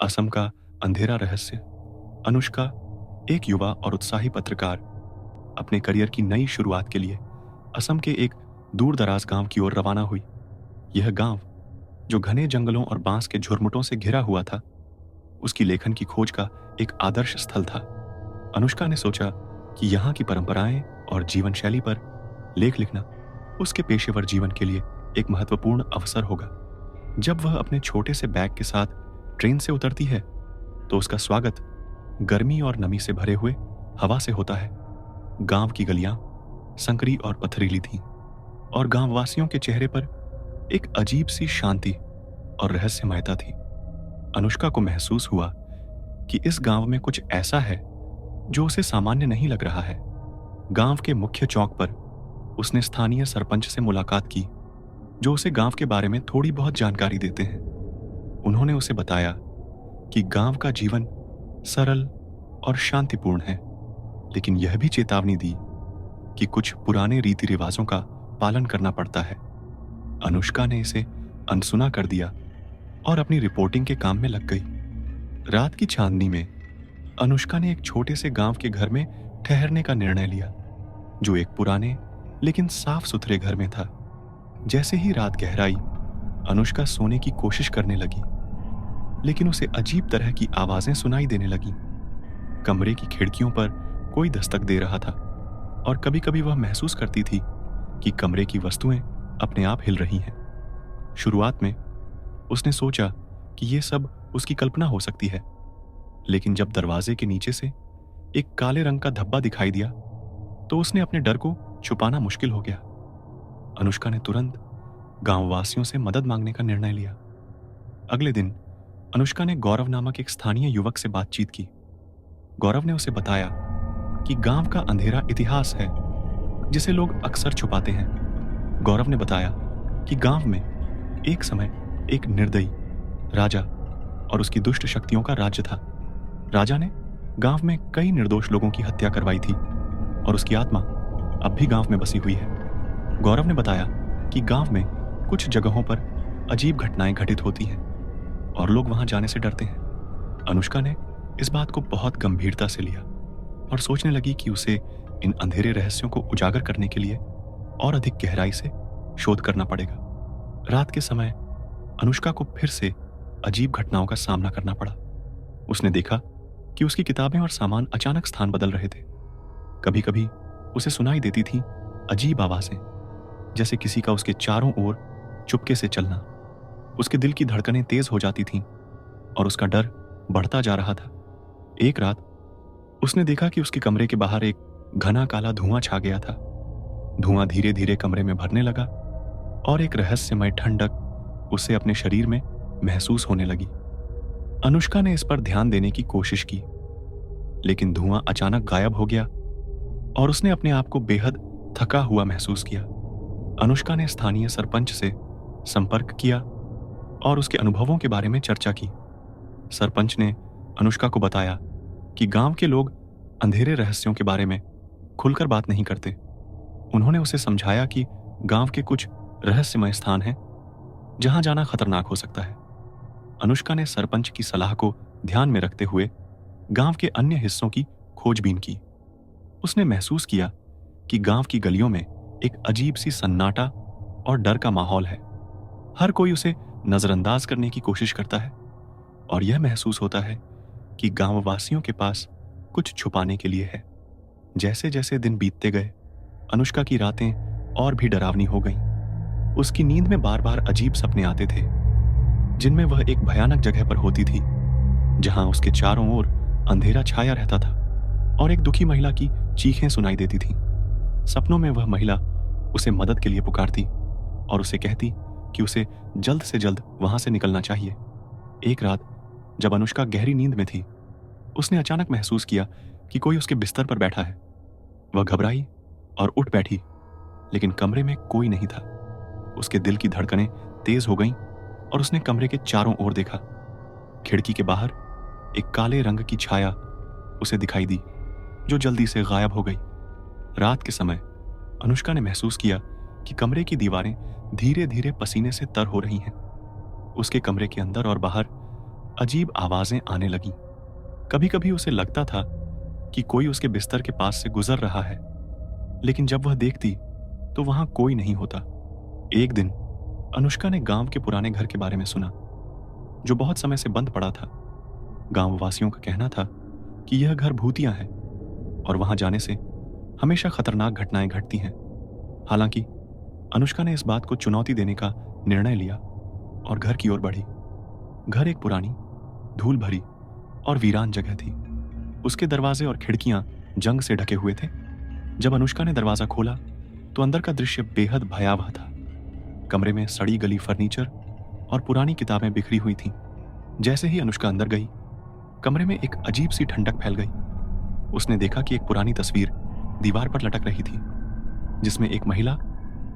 असम का अंधेरा रहस्य। अनुष्का, एक युवा और उत्साही पत्रकार, अपने करियर की नई शुरुआत के लिए असम के एक दूर-दराज गांव की ओर रवाना हुई। यह गांव, जो घने जंगलों और बांस के झुरमुटों से घिरा हुआ था, उसकी लेखन की खोज का एक आदर्श स्थल था। अनुष्का ने सोचा कि यहाँ की परंपराएं और जीवन शैली पर लेख लिखना उसके पेशेवर जीवन के लिए एक महत्वपूर्ण अवसर होगा। जब वह अपने छोटे से बैग के साथ ट्रेन से उतरती है, तो उसका स्वागत गर्मी और नमी से भरे हुए हवा से होता है। गांव की गलियां संकरी और पथरीली थीं, और गांववासियों के चेहरे पर एक अजीब सी शांति और रहस्यमयता थी। अनुष्का को महसूस हुआ कि इस गांव में कुछ ऐसा है जो उसे सामान्य नहीं लग रहा है। गांव के मुख्य चौक पर उसने स्थानीय सरपंच से मुलाकात की, जो उसे गांव के बारे में थोड़ी बहुत जानकारी देते हैं। उन्होंने उसे बताया कि गांव का जीवन सरल और शांतिपूर्ण है, लेकिन यह भी चेतावनी दी कि कुछ पुराने रीति रिवाजों का पालन करना पड़ता है। अनुष्का ने इसे अनसुना कर दिया और अपनी रिपोर्टिंग के काम में लग गई। रात की चांदनी में अनुष्का ने एक छोटे से गांव के घर में ठहरने का निर्णय लिया, जो एक पुराने लेकिन साफ सुथरे घर में था। जैसे ही रात गहराई, अनुष्का सोने की कोशिश करने लगी, लेकिन उसे अजीब तरह की आवाजें सुनाई देने लगीं। कमरे की खिड़कियों पर कोई दस्तक दे रहा था, और कभी-कभी वह महसूस करती थी कि कमरे की वस्तुएं अपने आप हिल रही हैं। शुरुआत में उसने सोचा कि यह सब उसकी कल्पना हो सकती है, लेकिन जब दरवाजे के नीचे से एक काले रंग का धब्बा दिखाई दिया, तो उसने अपने डर को छुपाना मुश्किल हो गया। अनुष्का ने तुरंत गांववासियों से मदद मांगने का निर्णय लिया। अगले दिन अनुष्का ने गौरव नामक एक स्थानीय युवक से बातचीत की। गौरव ने उसे बताया कि गांव का अंधेरा इतिहास है, जिसे लोग अक्सर छुपाते हैं। गौरव ने बताया कि गांव में एक समय एक निर्दयी राजा और उसकी दुष्ट शक्तियों का राज्य था। राजा ने गांव में कई निर्दोष लोगों की हत्या करवाई थी, और उसकी आत्मा अब भी गांव में बसी हुई है। गौरव ने बताया कि गांव में कुछ जगहों पर अजीब घटनाएं घटित होती हैं, और लोग वहां जाने से डरते हैं। अनुष्का ने इस बात को बहुत गंभीरता से लिया और सोचने लगी कि उसे इन अंधेरे रहस्यों को उजागर करने के लिए और अधिक गहराई से शोध करना पड़ेगा। रात के समय अनुष्का को फिर से अजीब घटनाओं का सामना करना पड़ा। उसने देखा कि उसकी किताबें और सामान अचानक स्थान बदल रहे थे। कभी कभी उसे सुनाई देती थी अजीब आवाजें, जैसे किसी का उसके चारों ओर चुपके से चलना। उसके दिल की धड़कनें तेज हो जाती थीं, और उसका डर बढ़ता जा रहा था। एक रात उसने देखा कि उसके कमरे के बाहर एक घना काला धुआं छा गया था। धुआं धीरे धीरे कमरे में भरने लगा, और एक रहस्यमय ठंडक उसे अपने शरीर में महसूस होने लगी। अनुष्का ने इस पर ध्यान देने की कोशिश की, लेकिन धुआं अचानक गायब हो गया, और उसने अपने आप को बेहद थका हुआ महसूस किया। अनुष्का ने स्थानीय सरपंच से संपर्क किया और उसके अनुभवों के बारे में चर्चा की। सरपंच ने अनुष्का को बताया कि गांव के लोग अंधेरे रहस्यों के बारे में खुलकर बात नहीं करते। उन्होंने उसे समझाया कि गांव के कुछ रहस्यमय स्थान हैं जहां जाना खतरनाक हो सकता है। अनुष्का ने सरपंच की सलाह को ध्यान में रखते हुए गांव के अन्य हिस्सों की खोजबीन की। उसने महसूस किया कि गांव की गलियों में एक अजीब सी सन्नाटा और डर का माहौल है। हर कोई उसे नजरअंदाज करने की कोशिश करता है, और यह महसूस होता है कि गांववासियों के पास कुछ छुपाने के लिए है। जैसे जैसे दिन बीतते गए, अनुष्का की रातें और भी डरावनी हो गईं। उसकी नींद में बार बार अजीब सपने आते थे, जिनमें वह एक भयानक जगह पर होती थी, जहां उसके चारों ओर अंधेरा छाया रहता था, और एक दुखी महिला की चीखें सुनाई देती थीं। सपनों में वह महिला उसे मदद के लिए पुकारती और उसे कहती कि उसे जल्द से जल्द वहां से निकलना चाहिए। एक रात जब अनुष्का गहरी नींद में थी, उसने अचानक महसूस किया कि कोई उसके बिस्तर पर बैठा है। वह घबराई और उठ बैठी, लेकिन कमरे में कोई नहीं था। उसके दिल की धड़कनें तेज हो गईं, और उसने कमरे के चारों ओर देखा। खिड़की के बाहर एक काले रंग की छाया उसे दिखाई दी, जो जल्दी से गायब हो गई। रात के समय अनुष्का ने महसूस किया कि कमरे की दीवारें धीरे धीरे पसीने से तर हो रही हैं। उसके कमरे के अंदर और बाहर अजीब आवाजें आने लगीं। कभी कभी उसे लगता था कि कोई उसके बिस्तर के पास से गुजर रहा है, लेकिन जब वह देखती तो वहां कोई नहीं होता। एक दिन अनुष्का ने गांव के पुराने घर के बारे में सुना, जो बहुत समय से बंद पड़ा था। गांव वासियों का कहना था कि यह घर भूतिया है और वहां जाने से हमेशा खतरनाक घटनाएं घटती हैं। हालांकि अनुष्का ने इस बात को चुनौती देने का निर्णय लिया और घर की ओर बढ़ी। घर एक पुरानी, धूल भरी और वीरान जगह थी। उसके दरवाजे और खिड़कियां जंग से ढके हुए थे। जब अनुष्का ने दरवाजा खोला तो अंदर का दृश्य बेहद भयावह था। कमरे में सड़ी गली फर्नीचर और पुरानी किताबें बिखरी हुई थीं। जैसे ही अनुष्का अंदर गई, कमरे में एक अजीब सी ठंडक फैल गई। उसने देखा कि एक पुरानी तस्वीर दीवार पर लटक रही थी, जिसमें एक महिला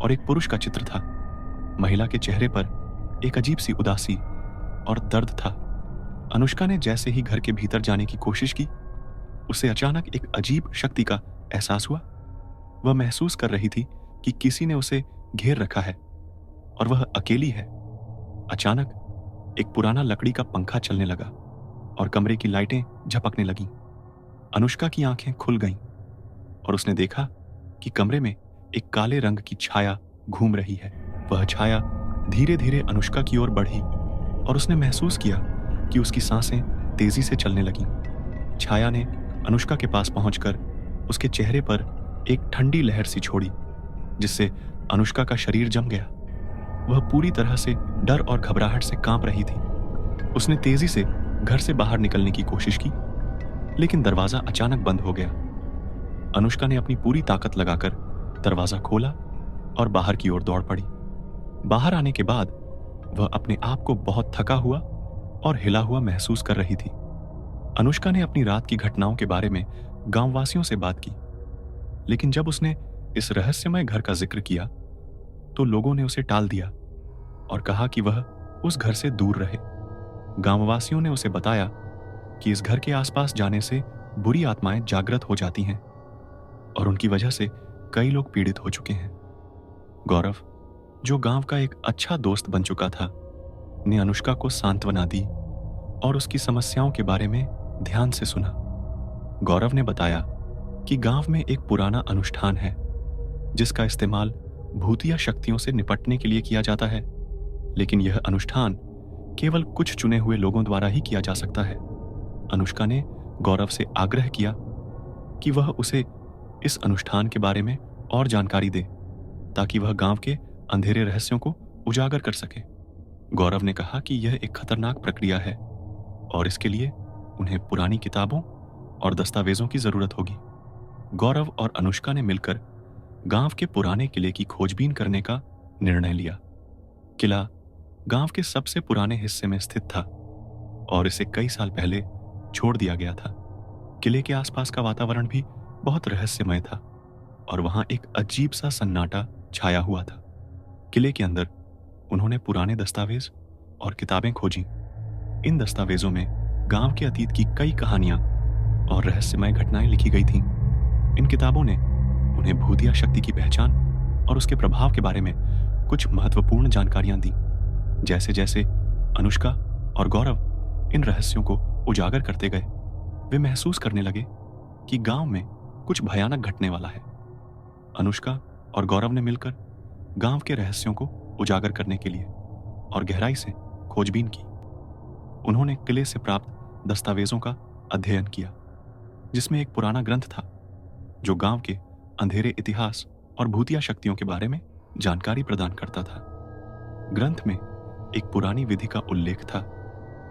और एक पुरुष का चित्र था। महिला के चेहरे पर एक अजीब सी उदासी और दर्द था। अनुष्का ने जैसे ही घर के भीतर जाने की कोशिश की, उसे अचानक एक अजीब शक्ति का एहसास हुआ। वह महसूस कर रही थी कि किसी ने उसे घेर रखा है और वह अकेली है। अचानक एक पुराना लकड़ी का पंखा चलने लगा और कमरे की लाइटें झपकने लगीं। अनुष्का की आंखें खुल गईं और उसने देखा कि कमरे में एक काले रंग की छाया घूम रही है। वह छाया धीरे धीरे अनुष्का की ओर बढ़ी और उसने महसूस किया कि उसकी सांसें तेजी से चलने लगीं। छाया ने अनुष्का के पास पहुंचकर उसके चेहरे पर एक ठंडी लहर सी छोड़ी, जिससे अनुष्का का शरीर जम गया। वह पूरी तरह से डर और घबराहट से कांप रही थी। उसने तेजी से घर से बाहर निकलने की कोशिश की, लेकिन दरवाजा अचानक बंद हो गया। अनुष्का ने अपनी पूरी ताकत लगाकर दरवाजा खोला और बाहर की ओर दौड़ पड़ी। बाहर आने के बाद वह अपने आप को बहुत थका हुआ और हिला हुआ महसूस कर रही थी। अनुष्का ने अपनी रात की घटनाओं के बारे में गांववासियों से बात की, लेकिन जब उसने इस रहस्यमय घर का जिक्र किया तो लोगों ने उसे टाल दिया और कहा कि वह उस घर से दूर रहे। गांववासियों ने उसे बताया कि इस घर के आसपास जाने से बुरी आत्माएं जागृत हो जाती हैं और उनकी वजह से कई लोग पीड़ित हो चुके हैं। गौरव, जो गांव का एक अच्छा दोस्त बन चुका था, ने अनुष्का को सांत्वना दी और उसकी समस्याओं के बारे में ध्यान से सुना। गौरव ने बताया कि गांव में एक पुराना अनुष्ठान है जिसका इस्तेमाल भूतिया शक्तियों से निपटने के लिए किया जाता है, लेकिन यह अनुष्ठान केवल कुछ चुने हुए लोगों द्वारा ही किया जा सकता है। अनुष्का ने गौरव से आग्रह किया कि वह उसे इस अनुष्ठान के बारे में और जानकारी दे, ताकि वह गांव के अंधेरे रहस्यों को उजागर कर सके। गौरव ने कहा कि यह एक खतरनाक प्रक्रिया है और इसके लिए उन्हें पुरानी किताबों और दस्तावेजों की जरूरत होगी। गौरव और अनुष्का ने मिलकर गांव के पुराने किले की खोजबीन करने का निर्णय लिया। किला गांव के सबसे पुराने हिस्से में स्थित था और इसे कई साल पहले छोड़ दिया गया था। किले के आसपास का वातावरण भी बहुत रहस्यमय था और वहां एक अजीब सा सन्नाटा छाया हुआ था। किले के अंदर उन्होंने पुराने दस्तावेज और किताबें खोजी। इन दस्तावेजों में गांव के अतीत की कई कहानियां और रहस्यमय घटनाएं लिखी गई थीं। इन किताबों ने उन्हें भूतिया शक्ति की पहचान और उसके प्रभाव के बारे में कुछ महत्वपूर्ण जानकारियां दी। जैसे जैसे अनुष्का और गौरव इन रहस्यों को उजागर करते गए, वे महसूस करने लगे कि गांव में कुछ भयानक घटने वाला है। अनुष्का और गौरव ने मिलकर गांव के रहस्यों को उजागर करने के लिए और गहराई से खोजबीन की। उन्होंने किले से प्राप्त दस्तावेजों का अध्ययन किया, जिसमें एक पुराना ग्रंथ था जो गांव के अंधेरे इतिहास और भूतिया शक्तियों के बारे में जानकारी प्रदान करता था। ग्रंथ में एक पुरानी विधि का उल्लेख था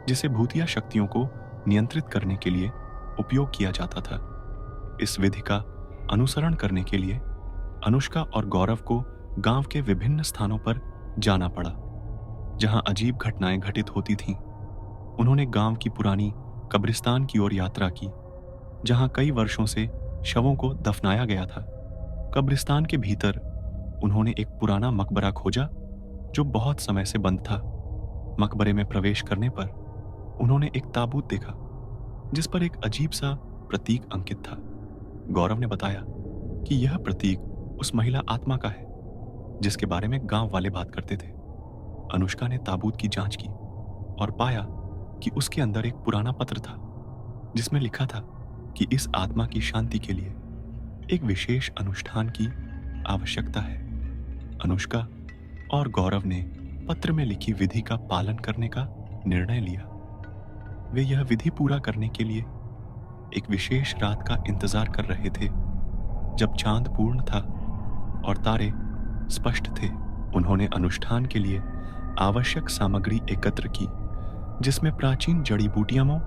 जिसे भूतिया शक्तियों को नियंत्रित करने के लिए उपयोग किया जाता था। इस विधि का अनुसरण करने के लिए अनुष्का और गौरव को गांव के विभिन्न स्थानों पर जाना पड़ा जहां अजीब घटनाएं घटित होती थीं। उन्होंने गांव की पुरानी कब्रिस्तान की ओर यात्रा की, जहां कई वर्षों से शवों को दफनाया गया था। कब्रिस्तान के भीतर उन्होंने एक पुराना मकबरा खोजा जो बहुत समय से बंद था। मकबरे में प्रवेश करने पर उन्होंने एक ताबूत देखा जिस पर एक अजीब सा प्रतीक अंकित था। गौरव ने बताया कि यह प्रतीक उस महिला आत्मा का है जिसके बारे में गांव वाले बात करते थे। अनुष्का ने ताबूत की जांच की और पाया कि उसके अंदर एक पुराना पत्र था जिसमें लिखा था कि इस आत्मा की शांति के लिए एक विशेष अनुष्ठान की आवश्यकता है। अनुष्का और गौरव ने पत्र में लिखी विधि का पालन करने का निर्णय लिया। वे यह विधि पूरा करने के लिए एक विशेष रात का इंतजार कर रहे थे जब चांद पूर्ण था और तारे स्पष्ट थे। उन्होंने अनुष्ठान के लिए आवश्यक सामग्री एकत्र की जिसमें प्राचीन जड़ी बूटियां,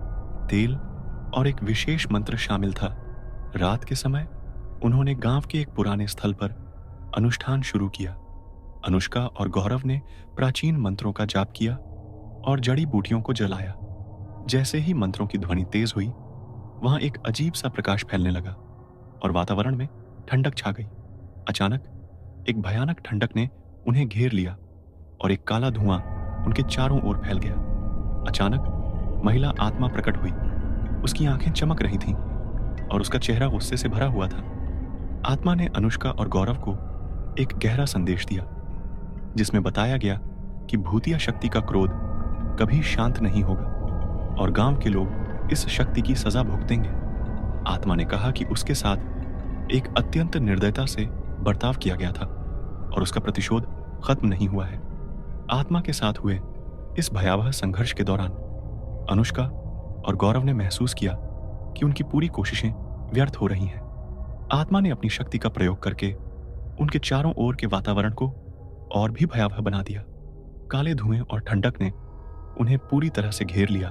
तेल और एक विशेष मंत्र शामिल था। रात के समय उन्होंने गांव के एक पुराने स्थल पर अनुष्ठान शुरू किया। अनुष्का और गौरव ने प्राचीन मंत्रों का जाप किया और जड़ी बूटियों को जलाया। जैसे ही मंत्रों की ध्वनि तेज हुई, वहां एक अजीब सा प्रकाश फैलने लगा और वातावरण में ठंडक छा गई। अचानक एक भयानक ठंडक ने उन्हें घेर लिया और एक काला धुआं उनके चारों ओर फैल गया। अचानक महिला आत्मा प्रकट हुई। उसकी आंखें चमक रही थीं और उसका चेहरा गुस्से से भरा हुआ था। आत्मा ने अनुष्का और गौरव को एक गहरा संदेश दिया जिसमें बताया गया कि भूतिया शक्ति का क्रोध कभी शांत नहीं होगा और गांव के लोग इस शक्ति की सजा भुगतेंगे। आत्मा ने कहा कि उसके साथ एक अत्यंत निर्दयता से बर्ताव किया गया था और उसका प्रतिशोध खत्म नहीं हुआ है। आत्मा के साथ हुए इस भयावह संघर्ष के दौरान अनुष्का और गौरव ने महसूस किया कि उनकी पूरी कोशिशें व्यर्थ हो रही हैं। आत्मा ने अपनी शक्ति का प्रयोग करके उनके चारों ओर के वातावरण को और भी भयावह बना दिया। काले धुएं और ठंडक ने उन्हें पूरी तरह से घेर लिया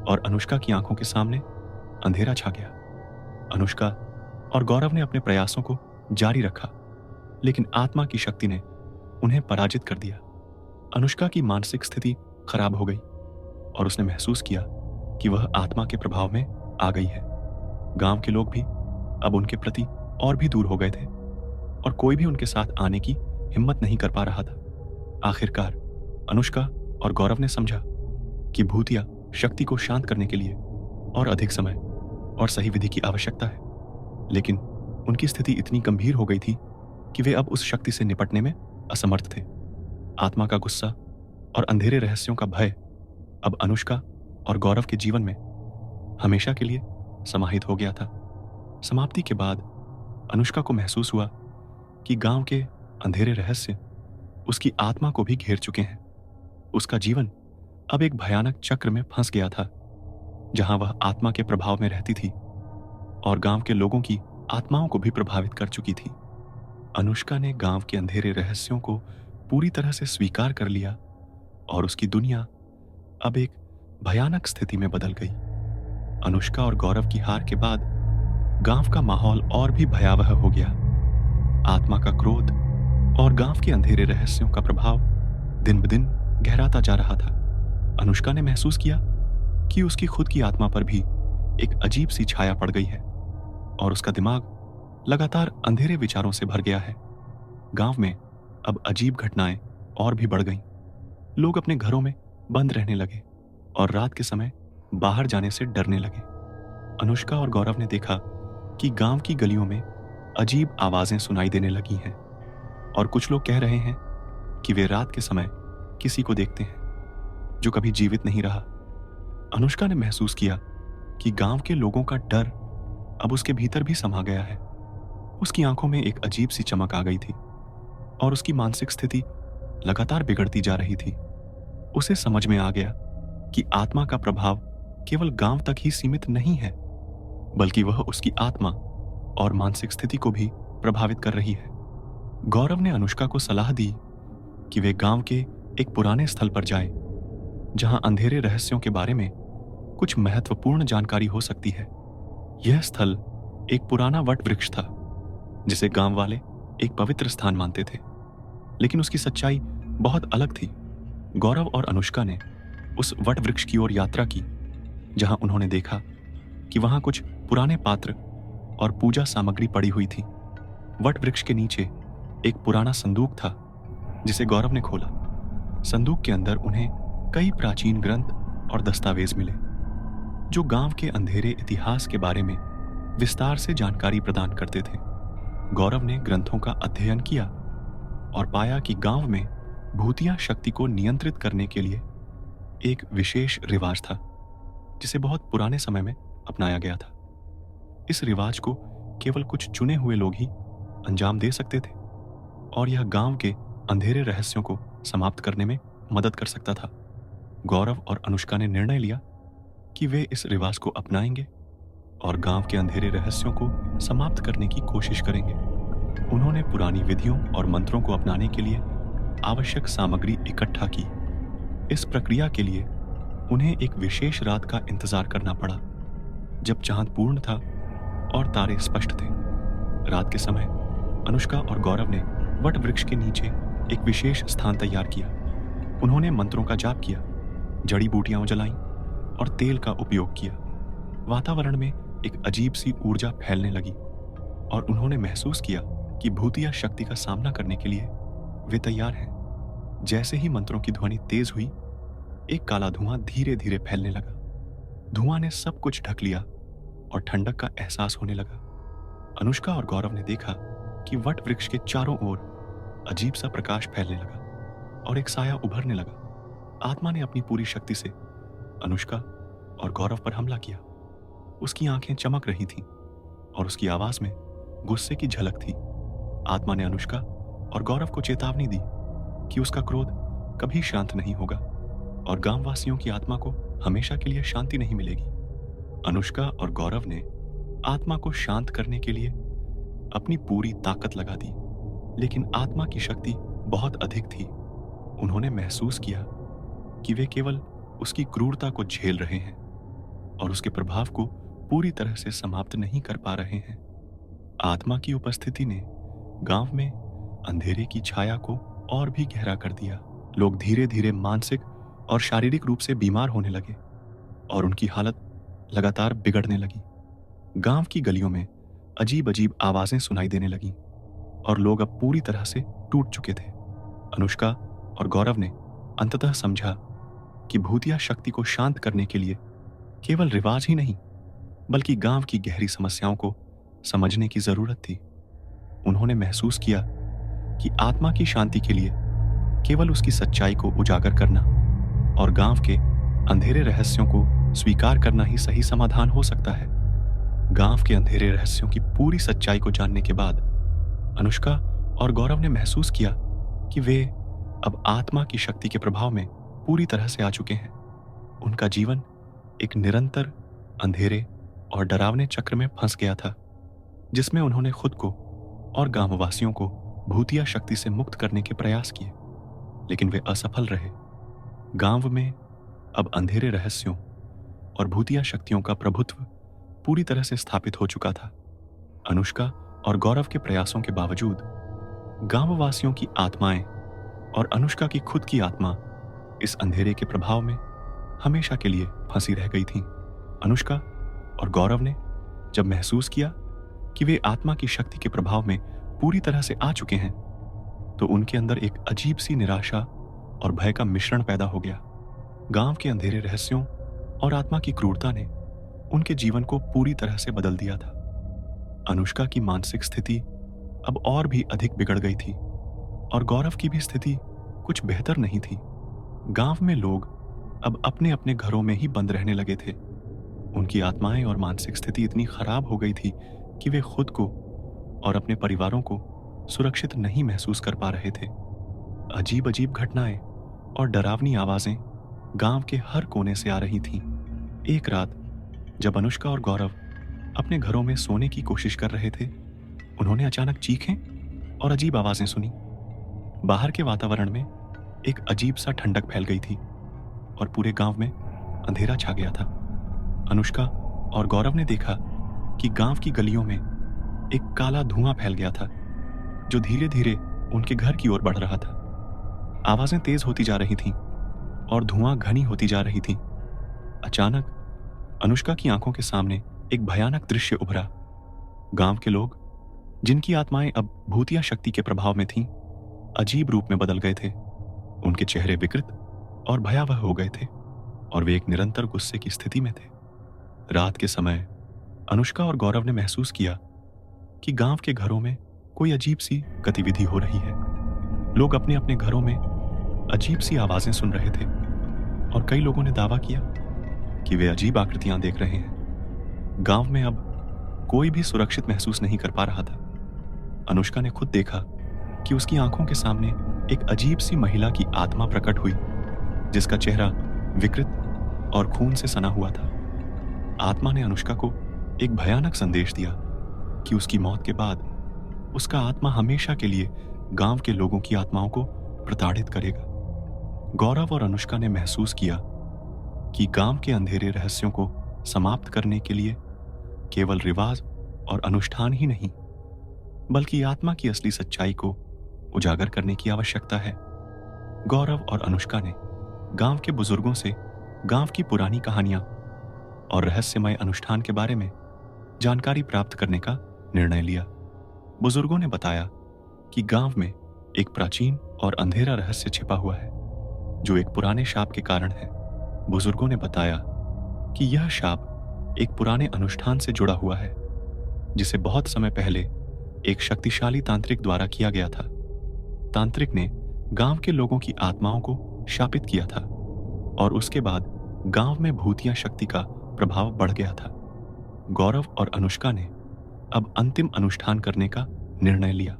और अनुष्का की आंखों के सामने अंधेरा छा गया। अनुष्का और गौरव ने अपने प्रयासों को जारी रखा, लेकिन आत्मा की शक्ति ने उन्हें पराजित कर दिया। अनुष्का की मानसिक स्थिति खराब हो गई और उसने महसूस किया कि वह आत्मा के प्रभाव में आ गई है। गांव के लोग भी अब उनके प्रति और भी दूर हो गए थे और कोई भी उनके साथ आने की हिम्मत नहीं कर पा रहा था। आखिरकार अनुष्का और गौरव ने समझा कि भूतिया शक्ति को शांत करने के लिए और अधिक समय और सही विधि की आवश्यकता है, लेकिन उनकी स्थिति इतनी गंभीर हो गई थी कि वे अब उस शक्ति से निपटने में असमर्थ थे। आत्मा का गुस्सा और अंधेरे रहस्यों का भय अब अनुष्का और गौरव के जीवन में हमेशा के लिए समाहित हो गया था। समाप्ति के बाद अनुष्का को महसूस हुआ कि गांव के अंधेरे रहस्य उसकी आत्मा को भी घेर चुके हैं। उसका जीवन अब एक भयानक चक्र में फंस गया था, जहां वह आत्मा के प्रभाव में रहती थी और गांव के लोगों की आत्माओं को भी प्रभावित कर चुकी थी। अनुष्का ने गांव के अंधेरे रहस्यों को पूरी तरह से स्वीकार कर लिया और उसकी दुनिया अब एक भयानक स्थिति में बदल गई। अनुष्का और गौरव की हार के बाद गांव का माहौल और भी भयावह हो गया। आत्मा का क्रोध और गांव के अंधेरे रहस्यों का प्रभाव दिन ब दिन गहराता जा रहा था। अनुष्का ने महसूस किया कि उसकी खुद की आत्मा पर भी एक अजीब सी छाया पड़ गई है और उसका दिमाग लगातार अंधेरे विचारों से भर गया है। गांव में अब अजीब घटनाएं और भी बढ़ गईं। लोग अपने घरों में बंद रहने लगे और रात के समय बाहर जाने से डरने लगे। अनुष्का और गौरव ने देखा कि गांव की गलियों में अजीब आवाजें सुनाई देने लगी हैं और कुछ लोग कह रहे हैं कि वे रात के समय किसी को देखते हैं जो कभी जीवित नहीं रहा। अनुष्का ने महसूस किया कि गांव के लोगों का डर अब उसके भीतर भी समा गया है। उसकी आंखों में एक अजीब सी चमक आ गई थी और उसकी मानसिक स्थिति लगातार बिगड़ती जा रही थी। उसे समझ में आ गया कि आत्मा का प्रभाव केवल गांव तक ही सीमित नहीं है, बल्कि वह उसकी आत्मा और मानसिक स्थिति को भी प्रभावित कर रही है। गौरव ने अनुष्का को सलाह दी कि वे गांव के एक पुराने स्थल पर जाए, जहां अंधेरे रहस्यों के बारे में कुछ महत्वपूर्ण जानकारी हो सकती है। यह स्थल एक पुराना वट वृक्ष था, जिसे गांव वाले एक पवित्र स्थान मानते थे, लेकिन उसकी सच्चाई बहुत अलग थी। गौरव और अनुष्का ने उस वट वृक्ष की ओर यात्रा की, जहां उन्होंने देखा कि वहां कुछ पुराने पात्र और पूजा सामग्री पड़ी हुई थी। वट वृक्ष के नीचे एक पुराना संदूक था, जिसे गौरव ने खोला। संदूक के अंदर उन्हें कई प्राचीन ग्रंथ और दस्तावेज मिले, जो गांव के अंधेरे इतिहास के बारे में विस्तार से जानकारी प्रदान करते थे। गौरव ने ग्रंथों का अध्ययन किया और पाया कि गांव में भूतिया शक्ति को नियंत्रित करने के लिए एक विशेष रिवाज था। जिसे बहुत पुराने समय में अपनाया गया था। इस रिवाज को केवल कुछ चुने हुए लोग ही अंजाम दे सकते थे और यह गांव के अंधेरे रहस्यों को समाप्त करने में मदद कर सकता था। गौरव और अनुष्का ने निर्णय लिया कि वे इस रिवाज को अपनाएंगे और गांव के अंधेरे रहस्यों को समाप्त करने की कोशिश करेंगे। उन्होंने पुरानी विधियों और मंत्रों को अपनाने के लिए आवश्यक सामग्री इकट्ठा की। इस प्रक्रिया के लिए उन्हें एक विशेष रात का इंतजार करना पड़ा, जब चांद पूर्ण था और तारे स्पष्ट थे। रात के समय अनुष्का और गौरव ने वट वृक्ष के नीचे एक विशेष स्थान तैयार किया। उन्होंने मंत्रों का जाप किया, जड़ी बूटियां जलाईं और तेल का उपयोग किया। वातावरण में एक अजीब सी ऊर्जा फैलने लगी और उन्होंने महसूस किया कि भूतिया शक्ति का सामना करने के लिए वे तैयार हैं। जैसे ही मंत्रों की ध्वनि तेज हुई, एक काला धुआं धीरे धीरे फैलने लगा। धुआं ने सब कुछ ढक लिया और ठंडक का एहसास होने लगा। अनुष्का और गौरव ने देखा कि वट वृक्ष के चारों ओर अजीब सा प्रकाश फैलने लगा और एक साया उभरने लगा। आत्मा ने अपनी पूरी शक्ति से अनुष्का और गौरव पर हमला किया। उसकी आंखें चमक रही थीं और उसकी आवाज में गुस्से की झलक थी। आत्मा ने अनुष्का और गौरव को चेतावनी दी कि उसका क्रोध कभी शांत नहीं होगा और गांववासियों की आत्मा को हमेशा के लिए शांति नहीं मिलेगी। अनुष्का और गौरव ने आत्मा को शांत करने के लिए अपनी पूरी ताकत लगा दी, लेकिन आत्मा की शक्ति बहुत अधिक थी। उन्होंने महसूस किया कि वे केवल उसकी क्रूरता को झेल रहे हैं और उसके प्रभाव को पूरी तरह से समाप्त नहीं कर पा रहे हैं। आत्मा की उपस्थिति ने गांव में अंधेरे की छाया को और भी गहरा कर दिया। लोग धीरे धीरे मानसिक और शारीरिक रूप से बीमार होने लगे और उनकी हालत लगातार बिगड़ने लगी। गांव की गलियों में अजीब अजीब आवाजें सुनाई देने लगीं और लोग अब पूरी तरह से टूट चुके थे। अनुष्का और गौरव ने अंततः समझा कि भूतिया शक्ति को शांत करने के लिए केवल रिवाज ही नहीं, बल्कि गांव की गहरी समस्याओं को समझने की जरूरत थी। उन्होंने महसूस किया कि आत्मा की शांति के लिए केवल उसकी सच्चाई को उजागर करना और गांव के अंधेरे रहस्यों को स्वीकार करना ही सही समाधान हो सकता है। गांव के अंधेरे रहस्यों की पूरी सच्चाई को जानने के बाद अनुष्का और गौरव ने महसूस किया कि वे अब आत्मा की शक्ति के प्रभाव में पूरी तरह से आ चुके हैं। उनका जीवन एक निरंतर अंधेरे और डरावने चक्र में फंस गया था, जिसमें उन्होंने खुद को और गांववासियों को भूतिया शक्ति से मुक्त करने के प्रयास किए, लेकिन वे असफल रहे। गांव में अब अंधेरे रहस्यों और भूतिया शक्तियों का प्रभुत्व पूरी तरह से स्थापित हो चुका था। अनुष्का और गौरव के प्रयासों के बावजूद गांववासियों की आत्माएं और अनुष्का की खुद की आत्मा इस अंधेरे के प्रभाव में हमेशा के लिए फंसी रह गई थीं। अनुष्का और गौरव ने जब महसूस किया कि वे आत्मा की शक्ति के प्रभाव में पूरी तरह से आ चुके हैं, तो उनके अंदर एक अजीब सी निराशा और भय का मिश्रण पैदा हो गया। गांव के अंधेरे रहस्यों और आत्मा की क्रूरता ने उनके जीवन को पूरी तरह से बदल दिया था। अनुष्का की मानसिक स्थिति अब और भी अधिक बिगड़ गई थी और गौरव की भी स्थिति कुछ बेहतर नहीं थी। गांव में लोग अब अपने अपने घरों में ही बंद रहने लगे थे। उनकी आत्माएं और मानसिक स्थिति इतनी खराब हो गई थी कि वे खुद को और अपने परिवारों को सुरक्षित नहीं महसूस कर पा रहे थे। अजीब अजीब घटनाएं और डरावनी आवाजें गांव के हर कोने से आ रही थीं। एक रात जब अनुष्का और गौरव अपने घरों में सोने की कोशिश कर रहे थे, उन्होंने अचानक चीखें और अजीब आवाजें सुनी। बाहर के वातावरण में एक अजीब सा ठंडक फैल गई थी और पूरे गांव में अंधेरा छा गया था। अनुष्का और गौरव ने देखा कि गांव की गलियों में एक काला धुआं फैल गया था, जो धीरे धीरे उनके घर की ओर बढ़ रहा था। आवाजें तेज होती जा रही थीं और धुआं घनी होती जा रही थी। अचानक अनुष्का की आंखों के सामने एक भयानक दृश्य उभरा। गांव के लोग, जिनकी आत्माएं अब भूतिया शक्ति के प्रभाव में थीं, अजीब रूप में बदल गए थे। उनके चेहरे विकृत और भयावह हो गए थे और वे एक निरंतर गुस्से की स्थिति में थे। रात के समय अनुष्का और गौरव ने महसूस किया कि गांव के घरों में कोई अजीब सी गतिविधि हो रही है। लोग अपने अपने घरों में अजीब सी आवाजें सुन रहे थे और कई लोगों ने दावा किया कि वे अजीब आकृतियां देख रहे हैं। गांव में अब कोई भी सुरक्षित महसूस नहीं कर पा रहा था। अनुष्का ने खुद देखा कि उसकी आंखों के सामने एक अजीब सी महिला की आत्मा प्रकट हुई, जिसका चेहरा विकृत और खून से सना हुआ था। आत्मा ने अनुष्का को एक भयानक संदेश दिया कि उसकी मौत के बाद उसका आत्मा हमेशा के लिए गांव के लोगों की आत्माओं को प्रताड़ित करेगा। गौरव और अनुष्का ने महसूस किया कि गांव के अंधेरे रहस्यों को समाप्त करने के लिए केवल रिवाज और अनुष्ठान ही नहीं, बल्कि आत्मा की असली सच्चाई को उजागर करने की आवश्यकता है। गौरव और अनुष्का ने गांव के बुजुर्गों से गांव की पुरानी कहानियां और रहस्यमय अनुष्ठान के बारे में जानकारी प्राप्त करने का निर्णय लिया। बुजुर्गों ने बताया कि गांव में एक प्राचीन और अंधेरा रहस्य छिपा हुआ है, जो एक पुराने शाप के कारण है। बुजुर्गों ने बताया कि यह शाप एक पुराने अनुष्ठान से जुड़ा हुआ है, जिसे बहुत समय पहले एक शक्तिशाली तांत्रिक द्वारा किया गया था। तांत्रिक ने गांव के लोगों की आत्माओं को शापित किया था और उसके बाद गांव में भूतिया शक्ति का प्रभाव बढ़ गया था। गौरव और अनुष्का ने अब अंतिम अनुष्ठान करने का निर्णय लिया,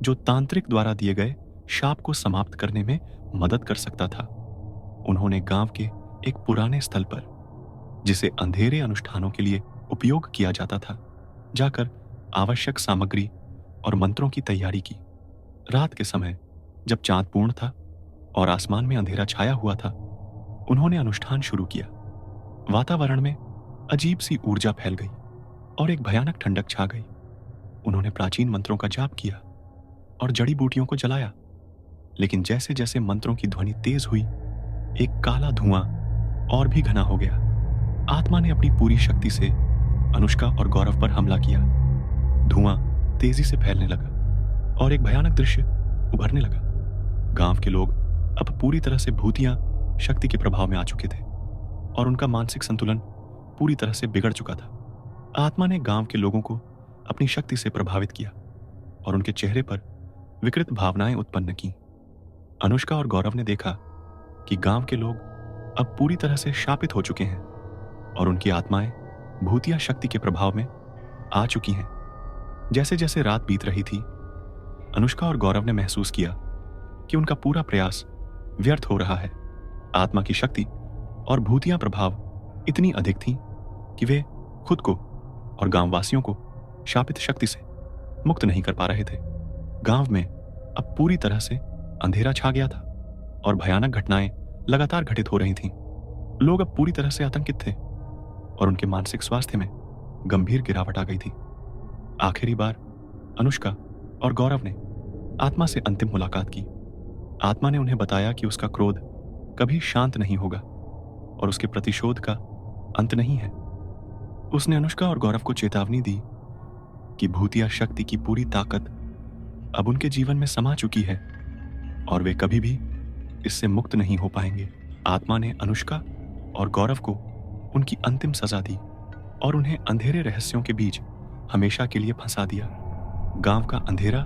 जो तांत्रिक द्वारा दिए गए शाप को समाप्त करने में मदद कर सकता था। उन्होंने गांव के एक पुराने स्थल पर, जिसे अंधेरे अनुष्ठानों के लिए उपयोग किया जाता था, जाकर आवश्यक सामग्री और मंत्रों की तैयारी की। रात के समय जब चांद पूर्ण था और आसमान में अंधेरा छाया हुआ था, उन्होंने अनुष्ठान शुरू किया। वातावरण में अजीब सी ऊर्जा फैल गई और एक भयानक ठंडक छा गई। उन्होंने प्राचीन मंत्रों का जाप किया और जड़ी बूटियों को जलाया, लेकिन जैसे जैसे मंत्रों की ध्वनि तेज हुई, एक काला धुआं और भी घना हो गया। आत्मा ने अपनी पूरी शक्ति से अनुष्का और गौरव पर हमला किया। धुआं तेजी से फैलने लगा और एक भयानक दृश्य उभरने लगा। गांव के लोग अब पूरी तरह से भूतिया शक्ति के प्रभाव में आ चुके थे और उनका मानसिक संतुलन पूरी तरह से बिगड़ चुका था। आत्मा ने गांव के लोगों को अपनी शक्ति से प्रभावित किया और उनके चेहरे पर विकृत भावनाएं उत्पन्न की। अनुष्का और गौरव ने देखा कि गांव के लोग अब पूरी तरह से शापित हो चुके हैं और उनकी आत्माएं भूतिया शक्ति के प्रभाव में आ चुकी हैं। जैसे जैसे रात बीत रही थी, अनुष्का और गौरव ने महसूस किया कि उनका पूरा प्रयास व्यर्थ हो रहा है। आत्मा की शक्ति और भूतिया प्रभाव इतनी अधिक थी कि वे खुद को और गांववासियों को शापित शक्ति से मुक्त नहीं कर पा रहे थे। गांव में अब पूरी तरह से अंधेरा छा गया था और भयानक घटनाएं लगातार घटित हो रही थीं। लोग अब पूरी तरह से आतंकित थे और उनके मानसिक स्वास्थ्य में गंभीर गिरावट आ गई थी। आखिरी बार अनुष्का और गौरव ने आत्मा से अंतिम मुलाकात की। आत्मा ने उन्हें बताया कि उसका क्रोध कभी शांत नहीं होगा और उसके प्रतिशोध का अंत नहीं है। उसने अनुष्का और गौरव को चेतावनी दी कि भूतिया शक्ति की पूरी ताकत अब उनके जीवन में समा चुकी है और वे कभी भी इससे मुक्त नहीं हो पाएंगे। आत्मा ने अनुष्का और गौरव को उनकी अंतिम सजा दी और उन्हें अंधेरे रहस्यों के बीच हमेशा के लिए फंसा दिया। गांव का अंधेरा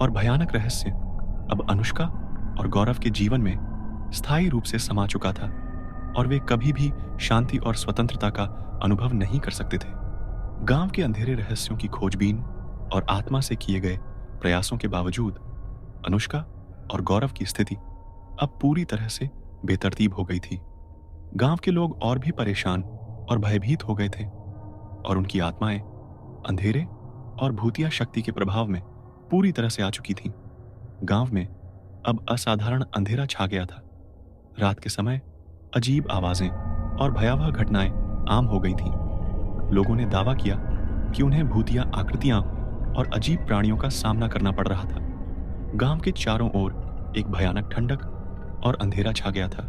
और भयानक रहस्य अब अनुष्का और गौरव के जीवन में स्थायी रूप से समा चुका था और वे कभी भी शांति और स्वतंत्रता का अनुभव नहीं कर सकते थे। गांव के अंधेरे रहस्यों की खोजबीन और आत्मा से किए गए प्रयासों के बावजूद अनुष्का और गौरव की स्थिति अब पूरी तरह से बेतरतीब हो गई थी। गांव के लोग और भी परेशान और भयभीत हो गए थे और उनकी आत्माएं अंधेरे और भूतिया शक्ति के प्रभाव में पूरी तरह से आ चुकी थीं। गांव में अब असाधारण अंधेरा छा गया था। रात के समय अजीब आवाजें और भयावह घटनाएं आम हो गई थीं। लोगों ने दावा किया कि उन्हें भूतिया आकृतियां और अजीब प्राणियों का सामना करना पड़ रहा था। गांव के चारों ओर एक भयानक ठंडक और अंधेरा छा गया था,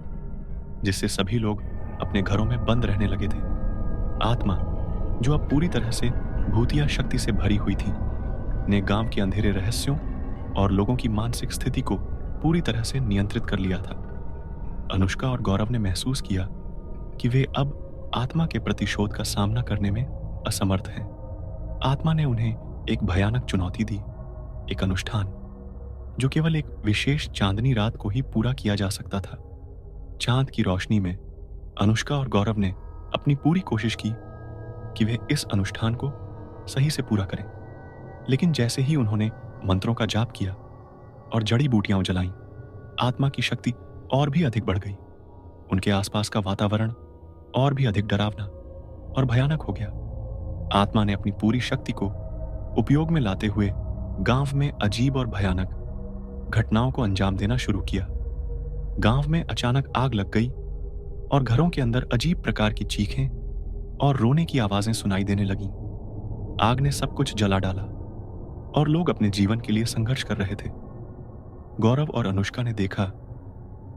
जिससे सभी लोग अपने घरों में बंद रहने लगे थे। आत्मा, जो अब पूरी तरह से भूतिया शक्ति से भरी हुई थी, ने गांव के अंधेरे रहस्यों और लोगों की मानसिक स्थिति को पूरी तरह से नियंत्रित कर लिया था। अनुष्का और गौरव ने महसूस किया कि वे अब आत्मा के प्रतिशोध का सामना करने में असमर्थ हैं। आत्मा ने उन्हें एक भयानक चुनौती दी, एक अनुष्ठान जो केवल एक विशेष चांदनी रात को ही पूरा किया जा सकता था। चांद की रोशनी में अनुष्का और गौरव ने अपनी पूरी कोशिश की कि वे इस अनुष्ठान को सही से पूरा करें। लेकिन जैसे ही उन्होंने मंत्रों का जाप किया और जड़ी बूटियां जलाईं, आत्मा की शक्ति और भी अधिक बढ़ गई। उनके आसपास का वातावरण और भी अधिक डरावना और भयानक हो गया। आत्मा ने अपनी पूरी शक्ति को उपयोग में लाते हुए गांव में अजीब और भयानक घटनाओं को अंजाम देना शुरू किया। गांव में अचानक आग लग गई और घरों के अंदर अजीब प्रकार की चीखें और रोने की आवाजें सुनाई देने लगीं। आग ने सब कुछ जला डाला और लोग अपने जीवन के लिए संघर्ष कर रहे थे। गौरव और अनुष्का ने देखा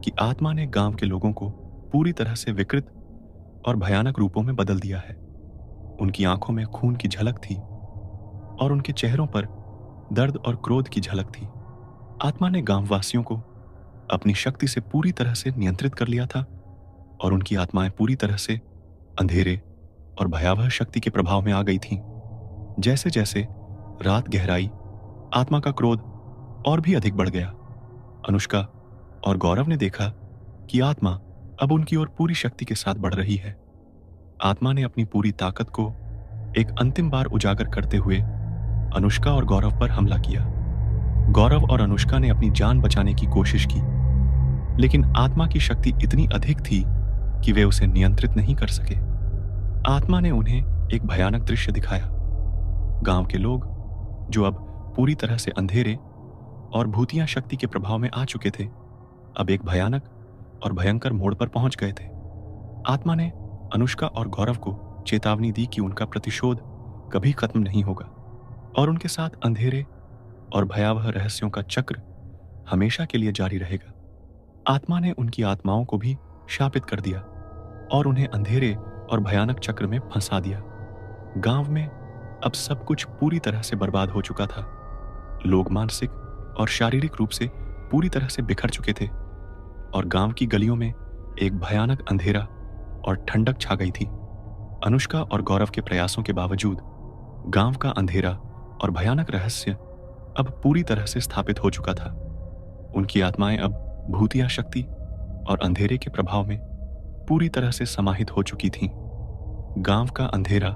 कि आत्मा ने गांव के लोगों को पूरी तरह से विकृत और भयानक रूपों में बदल दिया है। उनकी आंखों में खून की झलक थी और उनके चेहरों पर दर्द और क्रोध की झलक थी। आत्मा ने गांववासियों को अपनी शक्ति से पूरी तरह से नियंत्रित कर लिया था और उनकी आत्माएं पूरी तरह से अंधेरे और भयावह शक्ति के प्रभाव में आ गई थीं। जैसे जैसे रात गहराई, आत्मा का क्रोध और भी अधिक बढ़ गया। अनुष्का और गौरव ने देखा कि आत्मा अब उनकी ओर पूरी शक्ति के साथ बढ़ रही है। आत्मा ने अपनी पूरी ताकत को एक अंतिम बार उजागर करते हुए अनुष्का और गौरव पर हमला किया। गौरव और अनुष्का ने अपनी जान बचाने की कोशिश की, लेकिन आत्मा की शक्ति इतनी अधिक थी कि वे उसे नियंत्रित नहीं कर सके। आत्मा ने उन्हें एक भयानक दृश्य दिखाया। गांव के लोग, जो अब पूरी तरह से अंधेरे और भूतिया शक्ति के प्रभाव में आ चुके थे, अब एक भयानक और भयंकर मोड़ पर पहुंच गए थे। आत्मा ने अनुष्का और गौरव को चेतावनी दी कि उनका प्रतिशोध कभी खत्म नहीं होगा और उनके साथ अंधेरे और भयावह रहस्यों का चक्र हमेशा के लिए जारी रहेगा। आत्मा ने उनकी आत्माओं को भी शापित कर दिया और उन्हें अंधेरे और भयानक चक्र में फंसा दिया। गांव में अब सब कुछ पूरी तरह से बर्बाद हो चुका था। लोग मानसिक और शारीरिक रूप से पूरी तरह से बिखर चुके थे और गांव की गलियों में एक भयानक अंधेरा और ठंडक छा गई थी। अनुष्का और गौरव के प्रयासों के बावजूद गांव का अंधेरा और भयानक रहस्य अब पूरी तरह से स्थापित हो चुका था। उनकी आत्माएं अब भूतिया शक्ति और अंधेरे के प्रभाव में पूरी तरह से समाहित हो चुकी थीं। गांव का अंधेरा,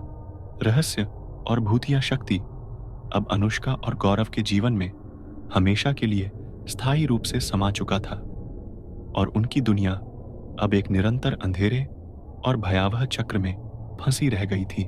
रहस्य और भूतिया शक्ति अब अनुष्का और गौरव के जीवन में हमेशा के लिए स्थायी रूप से समा चुका था और उनकी दुनिया अब एक निरंतर अंधेरे और भयावह चक्र में फंसी रह गई थी।